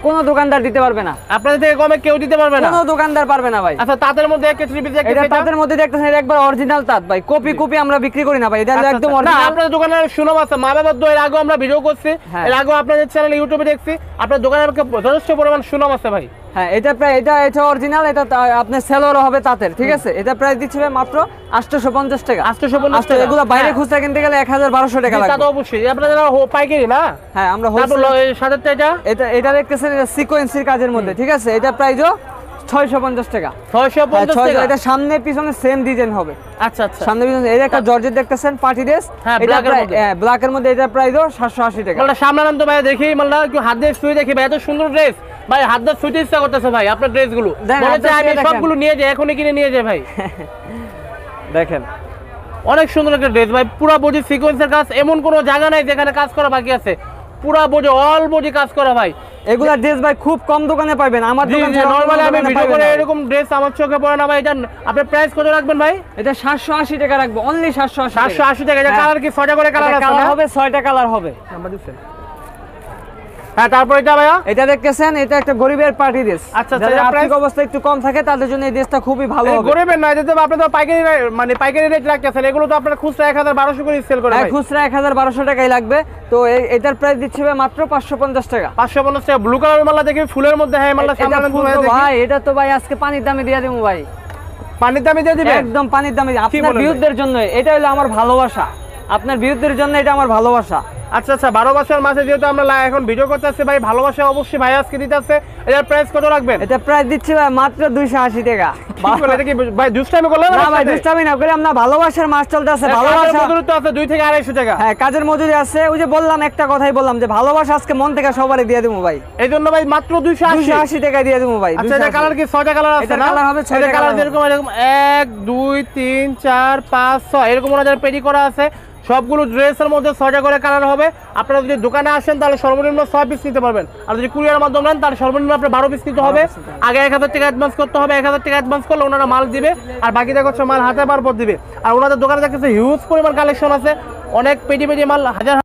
কোনো দোকানদার দিতে পারবে না, আপনাদের থেকে কমে কেউ দিতে পারবে না? কোনো দোকানদার পারবে না ভাই। আচ্ছা, তাদের মধ্যে একটা থ্রি পিস এটা তাদের মধ্যে দেখতেছেন, এটা একবার অরিজিনাল তাঁত ভাই। কপি আমরা বিক্রি করি না ভাই, এটা হলো একদম না, অরিজিনাল। আপনাদের দোকানে সুনাম আছে। মা বাবার দোয়ের আগে আমরা ভিডিও করছি, হ্যাঁ। এর আগে আপনাদের চ্যানেলে ইউটিউবে দেখছি। আপনার দোকানে যথেষ্ট পরিমাণ সুনাম আছে ভাই। হ্যাঁ এটা প্রায় এটা অরিজিনাল, এটা আপনার সেলরও হবে তাঁতের, ঠিক আছে। এটা প্রাইস দিচ্ছি ভাই মাত্র 850 টাকা। 850 টাকা। এগুলো বাইরে হ্যাঁ। খুচরা কিনতে গেলে 1200 টাকা তা লাগবে। তো অবশ্যই আপনারা যারা পাইকারি না। হ্যাঁ আমরা তারপর হোলসেল। এই সাথে এটা দেখতেছেন, এটা সিকোয়েন্সির কাজের মধ্যে, ঠিক আছে। এটা প্রাইসও 650 টাকা। 650 টাকা। এটা সামনে পিছনে সেম ডিজাইন হবে। আচ্ছা আচ্ছা। সামনে পিছনে এই একটা জর্জেট দেখতেছেন পার্টি ড্রেস, হ্যাঁ, এটা black এর মধ্যে। ব্ল্যাকের মধ্যে, এটা প্রাইসও 780 টাকা। মালটা সামনে আনতো ভাই, দেখি মালটা একটু হাত দিয়ে শুয়ে দেখি ভাই, এত সুন্দর ড্রেস ভাই, হাত দিয়ে শুইতে ইচ্ছা করতেছে ভাই আপনার ড্রেসগুলো। দেন, মনে হাত হচ্ছে দিয়ে আমি শুয়ে দেখেন। সবগুলো নিয়ে যাই, এখনই কিনে নিয়ে যাই ভাই। দেখেন অনেক সুন্দর একটা ড্রেস ভাই, পুরা বডি সিকোয়েন্সের কাজ, এমন কোনো জায়গা নাই যেখানে কাজ করা বাকি আছে, পুরা বডি অল বডি কাজ করা ভাই। এগুলা ড্রেস ভাই খুব কম দোকানে পাবেন, আমার দোকান ছাড়া অন্য নরমালি আমি দোকানে ভিডিও পাবেন করে না। এরকম ড্রেস আমার চোখে পড়ে না ভাই। এটা আপনার প্রাইস কত রাখবেন ভাই? এটা 780 টাকা রাখবো, অনলি 780 টাকা। 780 টাকা। এটা হ্যাঁ। কালার কি 6টা করে কালার এটা আছে কালার না? হবে 6টা কালার হবে। হ্যাঁ, তারপর এটা ভাইয়া এটা দেখতেছেন, এটা একটা গরিবের পার্টি ড্রেস। আচ্ছা, আচ্ছা, যাদের এটা আর্থিক price- অবস্থা একটু কম থাকে তাদের জন্য এই ড্রেসটা খুবই ভালো হবে। গরিবের নয়, এটা তো আপনি তো পাইকারি মানে পাইকারি রেট রাখতেছেন, এগুলো তো আপনার খুচরা 1200 করে সেল করে ভাই। খুচরা 1200 টাকাই লাগবে। তো এটার প্রাইস দিচ্ছি ভাই মাত্র 550 টাকা। 550 টাকা। ব্লু কালারের মালা দেখি ফুলের মধ্যে, হ্যাঁ মালা সামনে এটা আনতো ফুল ভাই তো দেখি। ভাই, এটা তো ভাই আজকে পানির দামে দিয়ে দেবো ভাই, পানির দামে দিয়ে দিবেন? একদম পানির দামে। আপনার বলেন ভাই? বিরুদ্ধের জন্য এটা হলো আমার ভালোবাসা, আপনার বিরুদ্ধের জন্য এটা আমার ভালোবাসা। আচ্ছা আচ্ছা, 12 বছর মাসে যেহেতু আমরা এখন ভিডিও করতে আসছি ভাই, ভালোবাসা অবশ্যই ভাই আজকে দিতে আসছে। এটার প্রাইস কত রাখবেন? এটা প্রাইস দিচ্ছি ভাই মাত্র 280 টাকা। কি বলে, এটা কি ভাই দুষ্টামি করলেন? না ভাই দুষ্টামি না করে, আমরা ভালোবাসার মাস চলতে আছে, ভালোবাসা। মজুরি তো আছে 2 থেকে 250 টাকা। হ্যাঁ কাজের মজুরি আছে, ওই যে বললাম একটা কথাই বললাম যে ভালোবাসা আজকে মন থেকে সবারই দিয়ে দেবো ভাই। এই জন্য ভাই মাত্র 280। 280 টাকা দিয়ে দেবো ভাই। আচ্ছা, এটা কালার কি 6টা কালার আছে এটার না? কালার হবে 6টা কালার কালার। যেরকম এরকম 1 2 3 4 5 6 এরকম ওনাদের পেডি করা আছে। সবগুলো ড্রেসের মধ্যে 6টা করে কালার হবে। আপনারা যদি দোকানে আসেন তাহলে সর্বনিম্ন 6 পিস নিতে পারবেন, আর যদি কুরিয়ার মাধ্যমে নেন তাহলে সর্বনিম্ন আপনার 12 পিস নিতে হবে। আগে 1000 টাকা অ্যাডভান্স করতে হবে, 1000 টাকা অ্যাডভান্স করলে ওনারা মাল দিবে, আর বাকিটা হচ্ছে মাল হাতে পাওয়ার পর দিবে। আর ওনাদের দোকানে দেখতেছে হিউজ পরিমাণ কালেকশন আছে, অনেক পেটি পেটি মাল, হাজার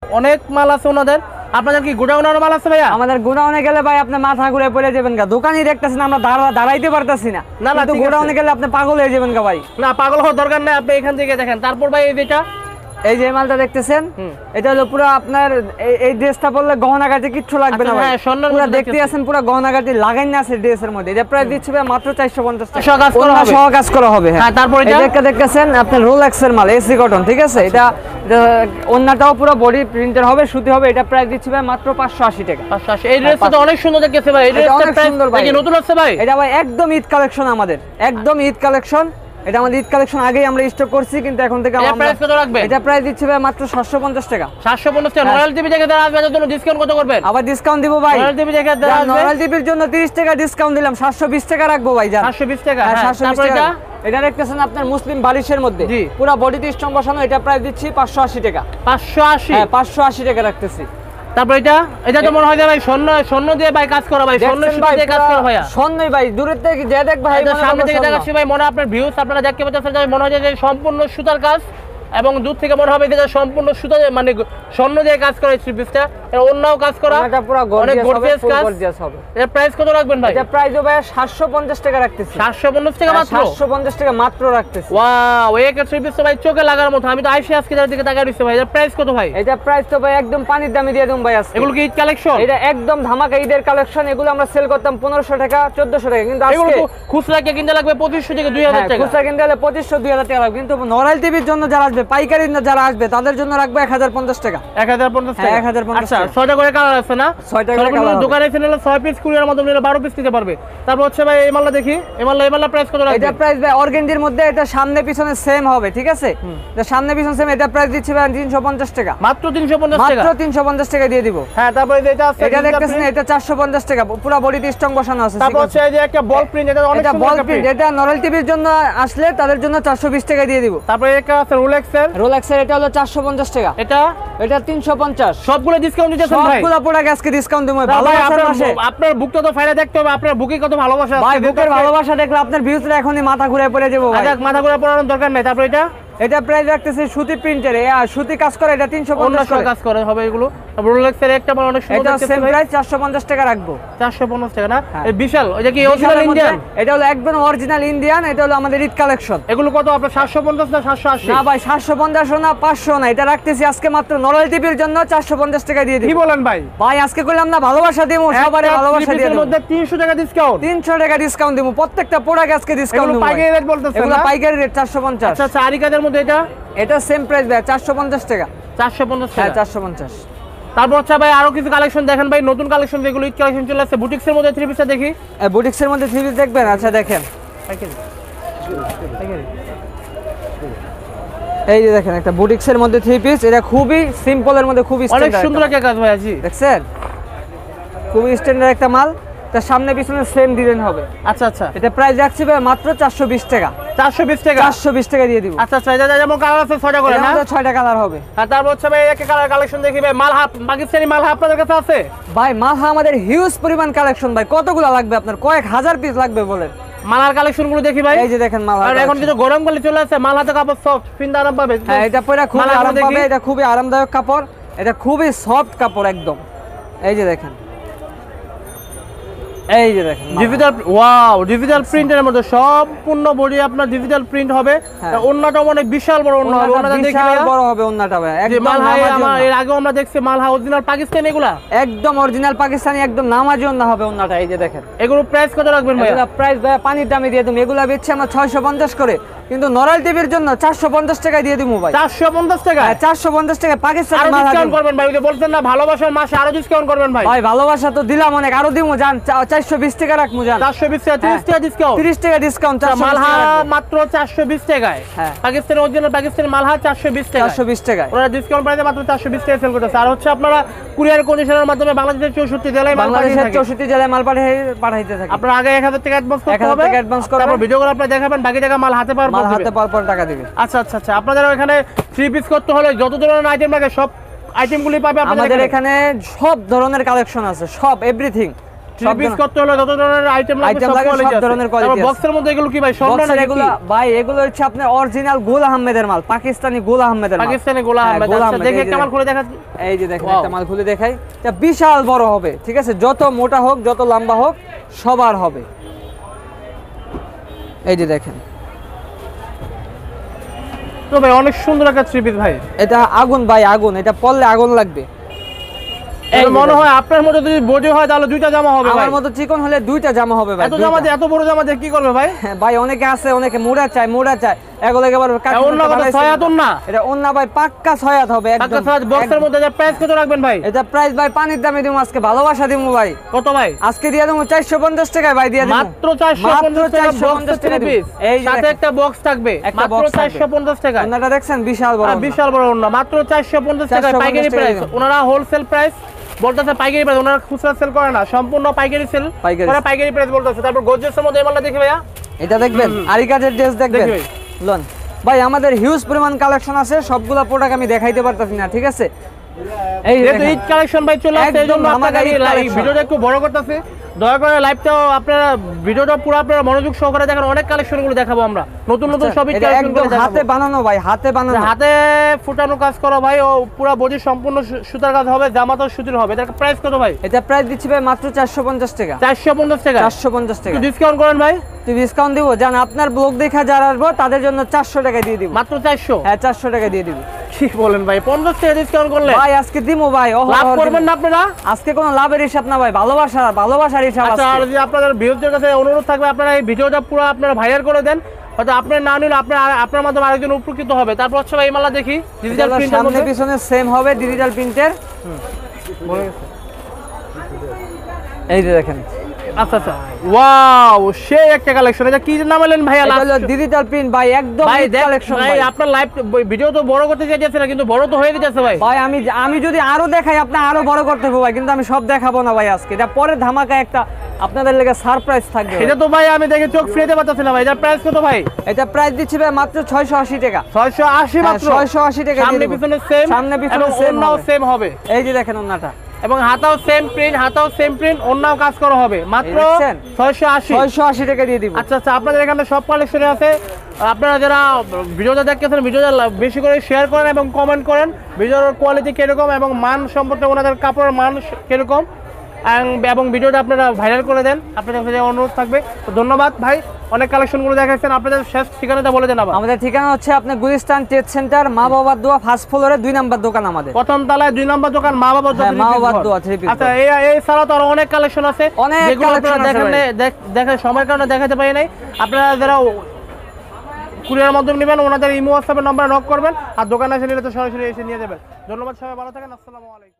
অনেক মাল আছে ওনাদের। আপনাদের কি গোডাউনের মাল আছে ভাইয়া? আমাদের গোডাউনে গেলে ভাই আপনি মাথা ঘুরে পড়ে যাবেন গা, দোকানই দেখতেছেন আমরা দাঁড়াইতে পারতাছি না। না, কিন্তু ঠিক আছে। গোডাউনে গেলে আপনি পাগল হয়ে যাবেন গা ভাই। না, পাগল হওয়ার দরকার নেই, আপনি এখান থেকে দেখেন। তারপর ভাই এই যেটা এই যে মালটা দেখতেছেন, এটা হলো পুরো আপনার এই ড্রেসটা পরলে গহনাগাটি কিচ্ছু লাগবে না আচ্ছা, ভাই। হ্যাঁ, স্বর্ণের পুরো মধ্যে দেখতে দেখতেছি। আছেন, পুরো গহনাগাটি লাগাই না আছে ড্রেসের মধ্যে। এটা প্রাইস দিচ্ছে ভাই মাত্র 450 টাকা। সহ কাজ করা ওড়না হবে। সহ কাজ করা হবে। হ্যাঁ, তারপর এটা? এটা দেখতেছেন আপনার রোলেক্সের মাল, এসি কটন, ঠিক আছে। এটা ওড়নাটাও পুরো বডি প্রিন্টের হবে, সুতি হবে। এটা প্রাইস দিচ্ছে ভাই মাত্র 580 টাকা। 580। এই ড্রেসটা তো অনেক সুন্দর দেখতেছে ভাই, এই এটা ড্রেসটা অনেক প্রাইস সুন্দর ভাই। কি নতুন আছে ভাই? এটা ভাই একদম ঈদ কালেকশন আমাদের, একদম ঈদ কালেকশন। এটা আমাদের ঈদ কালেকশন আগেই আমরা স্টক করছি, কিন্তু এখন থেকে এটা আমরা প্রাইস কত রাখবেন? এটা প্রাইস দিচ্ছে ভাই মাত্র 750 টাকা। 750 টাকা। হ্যাঁ। রয়্যাল টিভি থেকে যারা আসবে তাদের জন্য ডিসকাউন্ট কত করবেন? আবার ডিসকাউন্ট দিব ভাই। রয়্যাল টিভি থেকে যারা আসবে নরমাল টিভির জন্য 30 টাকা ডিসকাউন্ট দিলাম, 720 টাকা রাখবো ভাই জান। 720 টাকা। হ্যাঁ, হ্যাঁ, 720 তারপর টাকা। এটা এটা দেখতেছেন আপনার মুসলিম বালিশের মধ্যে, জি। পুরো বডিতে স্টোন বসানো। এটা প্রাইস দিচ্ছি 580 টাকা। 580। হ্যাঁ 580 টাকা রাখতেছি। তারপর এটা তো মনে হয় যে ভাই স্বর্ণ দিয়ে ভাই কাজ করা ভাই, স্বর্ণ দেখছেন সুতা দিয়ে কাজ করা ভাইয়া। স্বর্ণই ভাই, দূরের থেকে যে দেখ ভাই এটা মনে সামনে করবে থেকে স্বর্ণ। দেখাচ্ছি ভাই, মনে হয় আপনার ভিউজ আপনারা দেখতে পাচ্ছেন যে মনে হয় যে সম্পূর্ণ সুতার কাজ, এবং দূর থেকে মনে হবে যে সম্পূর্ণ সুতা মানে স্বর্ণ দিয়ে কাজ করা থ্রি পিসটা। এর অন্যও কাজ করা, ওনাটা পুরো অনেক গর্জিয়াস হবে, গর্জিয়াস ফুল কাজ। গর্জিয়াস হবে। এর প্রাইস কত রাখবেন ভাই? এটা প্রাইস ভাই 750 টাকা রাখতেছি। 750 টাকা মাত্র? 750 টাকা মাত্র রাখতেছি। ওয়াও, এই একটা থ্রি পিস তো ভাই চোখে লাগার মতো। আমি তো আইসি আজকে যার দিকে তাকাই রইছি ভাই। এর প্রাইস কত ভাই? এটা প্রাইস তো ভাই একদম পানির দামে দিয়ে দেব ভাই আজকে। এগুলো কি ঈদ কালেকশন? এটা একদম ধামাকা ঈদের কালেকশন। এগুলো আমরা সেল করতাম 1500 টাকা 1400 টাকা, কিন্তু এগুলো আজকে তো খুচরা কে কিনতে লাগবে 2500 থেকে 2000 টাকা। খুচরা কিনতে হলে 2500 2000 টাকা লাগবে, কিন্তু নরমাল টিভির জন্য যারা আসবে, পাইকারি যারা আসবে তাদের জন্য রাখবো 1050 টাকা। 1050 টাকা। হ্যাঁ, 1050 আচ্ছা, টাকা। 6টা করে কালার আছে না? 6টা করে সর্বনিম্ন কালার হবে। দোকানে এসে নিলে 6 পিস, কুরিয়ার মাধ্যমে নিলে 12 পিস নিতে পারবে। তারপর হচ্ছে ভাই এই মালটা দেখি, এই মালটা প্রাইস কত রাখবেন? এটা প্রাইস ভাই অর্গেন্ডির মধ্যে, এটা সামনে পিছনে সেম হবে, ঠিক আছে। এটা সামনে পিছনে সেম। এটা প্রাইস দিচ্ছি ভাই 350 টাকা। মাত্র 350 টাকা। মাত্র 350 টাকা দিয়ে দিব। হ্যাঁ, তারপরে এটা আছে, এটা দেখতেছেন, এটা 450 টাকা, পুরো বডিতে স্ট্রং বসানো আছে। তারপর হচ্ছে এই যে একটা বল প্রিন্ট, এটা অনেক এটা সুন্দর বল একটা প্রিন্ট, print। এটা নরমাল টিভির জন্য আসলে তাদের জন্য 420 টাকা দিয়ে দিব। তারপরে একটা আছে রোলেক্সের, রোলেক্সের, এটা হলো 450 টাকা। এটা এটা 350। সবগুলো ডিসকাউন্ট দিতেছেন ভাই? সবগুলো প্রোডাক্ট আজকে ডিসকাউন্ট দেব। ভাই, ভালোবাসার মাসে আপনার বুকটা তো ফাইলে দেখতে হবে, আপনার বুকে কত ভালোবাসা আছে। ভাই, বুকের ভালোবাসা দেখলে আপনার ভিউজটা এখনই মাথা ঘুরে পড়ে যাবো ভাই। আচ্ছা, মাথা ঘুরে পড়ানোর দরকার নাই। তারপর এটা এটা প্রাইস রাখতেছি সুতি প্রিন্টের আর সুতি কাজ করে এটা 350 করে কাজ করে হবে এগুলো। রোলেক্সের একটা মাল অনেক সুন্দর এটা দেখতেছি সেম ভাই। প্রাইস 450 টাকা রাখবো। 450 টাকা না? হ্যাঁ। এই বিশাল এটা কি অরিজিনাল ইন্ডিয়ান? এটা হলো একদম অরিজিনাল ইন্ডিয়ান, এটা হলো আমাদের ঈদ কালেকশন। এগুলো কত আপনার 750 না 780? না ভাই 750 না 500 না, এটা রাখতেছি আজকে মাত্র নরওয়েল টিভির জন্য 450 টাকা দিয়ে কি দিই। বলেন ভাই? ভাই আজকে কইলাম না ভালোবাসা দিমু, সবারে ভালোবাসা দিয়ে এর দেব। মধ্যে 300 টাকা ডিসকাউন্ট। 300 টাকা ডিসকাউন্ট দিমু, প্রত্যেকটা প্রোডাক্ট আজকে ডিসকাউন্ট এগুলো দিমু। পাইকারি রেট বলতেছেন এগুলো না? পাইকারি রেট 450। আচ্ছা আচ্ছা, আরি কাজের মধ্যে এটা এটা সেম প্রাইস ভাই 450 টাকা। 450 হ্যাঁ টাকা। 450। তারপর হচ্ছে ভাই আরো কিছু কালেকশন দেখেন ভাই, নতুন কালেকশন যেগুলো ঈদ কালেকশন চলে আসছে। বুটিক্সের মধ্যে থ্রি পিসটা দেখি। বুটিক্সের মধ্যে থ্রি পিস দেখবেন? আচ্ছা দেখেন, এই যে দেখেন একটা বুটিক্সের মধ্যে থ্রি পিস, এটা খুবই সিম্পলের মধ্যে খুবই অনেক স্ট্যান্ডার্ড সুন্দর একটা কাজ ভাই আজি। দেখছেন, খুবই স্ট্যান্ডার্ড একটা মাল। তার সামনে পিছনে সেম ডিজাইন হবে। আচ্ছা আচ্ছা, এটা প্রাইস রাখছি ভাই মাত্র 420 টাকা। 420 টাকা। 420 টাকা দিয়ে দিব। আচ্ছা আচ্ছা, এটা যেমন কালার আছে 6টা করে না? 6টা কালার হবে। আর তারপর হচ্ছে ভাই একটা কালার কালেকশন দেখি ভাই, মালহা পাকিস্তানি মালহা আপনাদের কাছে আছে? ভাই মালহা আমাদের হিউজ পরিমাণ কালেকশন ভাই, কতগুলো লাগবে আপনার? কয়েক হাজার পিস লাগবে বলেন। মালহার কালেকশন গুলো দেখি ভাই। এই যে দেখেন মালহা। আর এখন কিন্তু গরমকালে চলে আসছে, মালহাতে কাপড় সফট, পিন্দা আরাম পাবে। হ্যাঁ এটা পরে খুবই মালহা আরাম দেখি। পাবে, এটা খুবই আরামদায়ক কাপড়, এটা খুবই সফট কাপড় একদম। এই যে দেখেন, এই যে দেখেন ডিজিটাল, ওয়াও, ডিজিটাল প্রিন্টের মধ্যে সম্পূর্ণ বডি আপনার ডিজিটাল প্রিন্ট হবে। হ্যাঁ। ওন্নাটা অনেক বিশাল বড় ওন্না হবে। ওন্নাটা দেখি বিশাল ভাইয়া। বড় হবে ওন্নাটা ভাই, যে একদম মালহা নামাজি আমার ওন্না। এর আগেও আমরা দেখছি মালহা অরিজিনাল পাকিস্তানি এগুলা। একদম অরিজিনাল পাকিস্তানি, একদম নামাজি ওন্না হবে ওন্নাটা। এই যে দেখেন, এগুলো প্রাইস কত রাখবেন ভাই? এগুলা প্রাইস ভাই পানির দামে দিয়ে দিমু। এগুলা বেচছি আমরা 650 করে, কিন্তু নরওয়েল টিভির জন্য 450 টাকায় দিয়ে দিমু ভাই। 450 টাকা। হ্যাঁ 450 টাকা পাকিস্তানি আরো মাল ডিসকাউন্ট হাতে। করবেন ভাই, ওই যে বলছেন না ভালোবাসার মাসে আরো ডিসকাউন্ট করবেন ভাই। ভাই ভালোবাসা তো দিলাম অনেক, আরো দিমু জান। 420 টাকা রাখমু জান। 420 টাকা, 30 টাকা ডিসকাউন্ট। 30 টাকা ডিসকাউন্ট। মালহা মাত্র 420 টাকায়। হ্যাঁ। পাকিস্তানি অরিজিনাল পাকিস্তানি মালহা 420 টাকা। 420 টাকায়। ওরা ডিসকাউন্ট প্রাইসে মাত্র 420 টাকা সেল করতেছে। আর হচ্ছে আপনারা কুরিয়ার কন্ডিশনের মাধ্যমে বাংলাদেশের 64 জেলায় মাল পাঠিয়ে বাংলাদেশের থাকেন। 64 জেলায় মাল পাঠাইতে থাকে। আপনারা আগে 1000 টাকা অ্যাডভান্স করতে 1000 হবে। টাকা অ্যাডভান্স করবেন। তারপর ভিডিও করে আপনারা দেখাবেন, বাকি টাকা মাল হাতে পাওয়ার পর মাল হাতে দিবেন। পাওয়ার পর টাকা দিবে। আচ্ছা আচ্ছা আচ্ছা, আপনাদের এখানে থ্রি পিস করতে হলে যত ধরনের আইটেম লাগে সব আইটেমগুলি পাবে আমাদের এখানে সব ধরনের কালেকশন আছে, সব এভরিথিং। থ্রি পিস করতে হলে যত ধরনের আইটেম লাগবে আইটেম সব লাগে, কোয়ালিটি সব আছে। ধরনের quality তারপর আছে। বক্সের মধ্যে এগুলো কি ভাই স্বর্ণ বক্সের নাকি এগুলো ভাই, এগুলো হচ্ছে আপনার অরিজিনাল গোল আহমেদের মাল, পাকিস্তানি গোল আহমেদের মাল। পাকিস্তানি গোলা হ্যাঁ, আহমেদ। গোল আচ্ছা আহমেদ, দেখি এই একটা যে মাল খুলে দেখা। এই যে দেখেন Wow. একটা মাল খুলে দেখাই, এটা বিশাল বড় হবে, ঠিক আছে? যত মোটা হোক যত লম্বা হোক সবার হবে। এই যে দেখেন, তো ভাই অনেক সুন্দর একটা থ্রি পিস ভাই। এটা আগুন ভাই, আগুন, এটা পরলে আগুন লাগবে। এই এটা যে মনে দেখেন, হয় আপনার মতো যদি বডি হয় তাহলে দুইটা জামা হবে ভাই। আমার মতো চিকন হলে দুইটা জামা হবে ভাই। এত জামা দিয়ে, এত বড় জামা দিয়ে কি করবে ভাই? হ্যাঁ ভাই, অনেকে আছে, অনেকে মোড়া চায়, এগুলো একেবারে অন্য কথা 6 হাত না। এটা অন্য ভাই পাক্কা 6 হাত হবে একদম। বক্সের মধ্যে যে প্রাইস কত রাখবেন ভাই? এটা প্রাইস ভাই পানির দামে দিমু আজকে, ভালোবাসা দিমু ভাই। কত ভাই? আজকে দিয়ে দেবো 450 টাকায় ভাই, দিয়ে দেবো মাত্র 450 টাকা বক্স থ্রি পিস। এই যে সাথে দেখেন, একটা বক্স থাকবে একটা মাত্র box থাকবে। 450 টাকা। ওনাটা দেখছেন বিশাল বড় ওনা। বিশাল বড় ওন্না, মাত্র 450 টাকা 450 পাইকারি টাকা প্রাইস। দিবেন। ওনারা হোলসেল প্রাইস বলতেছে, পাইকারি প্রাইস। ওনারা খুচরা সেল করে না, সম্পূর্ণ পাইকারি সেল পাইকারি। করে, পাইকারি প্রাইস বলতেছে। তারপর গর্জিয়াসের মধ্যে এই মালটা দেখি ভাইয়া। এটা দেখবেন, আরি কাজের ড্রেস দেখবেন। দেখি ভাই। লন ভাই, আমাদের হিউজ পরিমাণ কালেকশন আছে, সবগুলা প্রোডাক্ট আমি দেখাইতে পারতাছি না, ঠিক আছে? এই যেহেতু দেখেন, ঈদ কালেকশন ভাই চলে আসছে, একদম এইজন্য আপনাকে আমাদের ঈদ এই collection। ভিডিওটা একটু বড় করতেছি। দয়া করে লাইভটাও আপনারা, ভিডিওটা পুরো আপনারা মনোযোগ সহকারে দেখেন। অনেক কালেকশন গুলো দেখাবো আমরা, নতুন নতুন সব ঈদ এটা কালেকশন একদম গুলো হাতে দেখাবো। বানানো ভাই, হাতে বানানো। হাতে ফুটানো কাজ করা ভাই, ও পুরো বডি সম্পূর্ণ সুতার কাজ হবে, জামাটাও সুতির হবে। এটার প্রাইস কত ভাই? এটা প্রাইস দিচ্ছি ভাই মাত্র 450 টাকা। 450 টাকা। 450 টাকা। একটু ডিসকাউন্ট করেন ভাই। তুই ডিসকাউন্ট দিব জান, আপনার ব্লগ দেখা যারা আসবো তাদের জন্য 400 টাকা দিয়ে দিব। মাত্র 400। হ্যাঁ 400 টাকা দিয়ে দিব কি বলেন ভাই, 50 টাকা ডিসকাউন্ট করলে ভাই। আজকে দিমু ভাই, লাভ করবেন না আপনারা? আজকে কোনো লাভের হিসাব না ভাই, ভালোবাসার হিসাব আচ্ছা, আর আছে। যদি আপনাদের ভিউয়ারদের কাছে অনুরোধ থাকবে, আপনারা এই ভিডিওটা পুরো আপনারা ভাইরাল করে দেন। হয়তো আপনার না নিলে আপনার মাধ্যমে আরেকজন উপকৃত হবে। তারপর হচ্ছে ভাই এই মালা দেখি, ডিজিটাল প্রিন্টের সামনে মধ্যে। পিছনে সেম হবে, ডিজিটাল প্রিন্টের। এই যে দেখেন, আচ্ছা আচ্ছা, ওয়াও, সেই একটা কালেকশন। এটা কি নাম বললেন ভাইয়া? এটা হলো ডিজিটাল প্রিন্ট ভাই, একদম ভাই কালেকশন ভাই, ভাই। আপনার লাইভ ভিডিও তো বড় করতে চাইতেছে না, কিন্তু বড় তো হয়ে গেছে ভাই। ভাই আমি যদি আরো দেখাই আপনি আরো বড় করতে হবে ভাই, কিন্তু আমি সব দেখাবো না ভাই আজকে। এটা পরে ধামাকা একটা আপনাদের লেগে সারপ্রাইজ থাকবে। এটা তো ভাই আমি দেখে চোখ ফিরাতে পারতেছি না ভাই। এটার প্রাইস কত ভাই? এটা প্রাইস দিচ্ছি ভাই মাত্র 680 টাকা। 680 মাত্র। 680 টাকা দিয়ে সামনে দিব। পিছনে সেম, সামনে পিছনে এবং সেম ওড়নাও হবে। সেম হবে। এই যে দেখেন ওন্নাটা, এবং হাতাও সেম প্রিন্ট অন্যও কাজ করা হবে মাত্র এই দেখছেন? 680 680 টাকা দিয়ে দিব। আচ্ছা আচ্ছা, আপনাদের এখানে সব কালেকশনে আছে। আপনারা যারা ভিডিওটা দেখতেছেন ভিডিওটা বেশি করে শেয়ার করেন এবং কমেন্ট করেন ভিডিওর কোয়ালিটি কিরকম এবং মান সম্পর্কে ওনাদের কাপড়ের মান কিরকম এবং ভিডিওটা আপনারা ভাইরাল করে দেন, আপনাদের কাছে অনুরোধ থাকবে। তো ধন্যবাদ ভাই, অনেক কালেকশনগুলো দেখাচ্ছেন। আপনাদের শেষ ঠিকানাটা বলে দেন আবার। আমাদের ঠিকানা হচ্ছে আপনার গুলিস্তান ট্রেড সেন্টার, মা বাবার দোয়া, ফার্স্ট ফ্লোরে 2 নাম্বার দোকান আমাদের। প্রথম তলায় 2 নম্বর দোকান, মা বাবার দোয়া, হ্যাঁ, মা বাবার দোয়া, three piece আচ্ছা এই ছাড়া তো আরো অনেক কালেকশন আছে অনেক যেগুলো আপনারা collection আছে দেখে সময়ের কারণে দেখাতে পারি নাই। আপনারা যারা কুরিয়ার মাধ্যমে নেবেন ওনাদের ইমো হোয়াটসঅ্যাপের নম্বরে নক করবেন, আর দোকানে এসে নিলে তো সরাসরি এসে নিয়ে যাবেন। ধন্যবাদ, সবাই ভালো থাকেন, আসসালামু আলাইকুম।